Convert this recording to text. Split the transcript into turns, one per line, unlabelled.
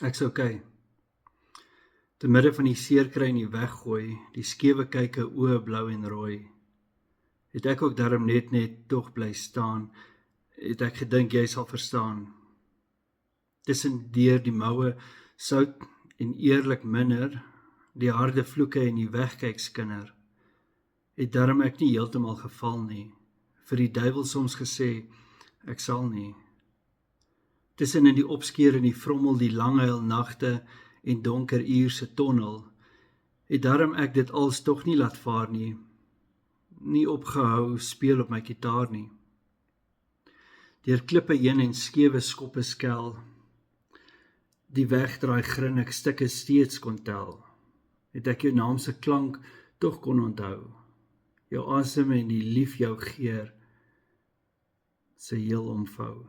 Ek's okay. Te midde van die seerkry en die weggooi, die skewe kyke oë blou en rooi, het ek ook darm net tog bly staan, het ek gedink jy sal verstaan. Tussen deur die moue, sout en eerlik minder, die harde vloeke en die wegkykskinder, het darm ek nie heeltemal geval nie, vir die duiwel soms gesê, ek sal nie. Tussen in die opskeer en die vrommel, die lang huil nagte en donker uurse tonnel, het darm ek dit als tog nie laat vaar nie opgehou speel op my gitaar nie. Deur klippe heen en skewe skoppe skel, die wegdraai grin ek stukke steeds kon tel, het ek jou naam se klank tog kon onthou, jou asem en die lief jou geur se heel omvou.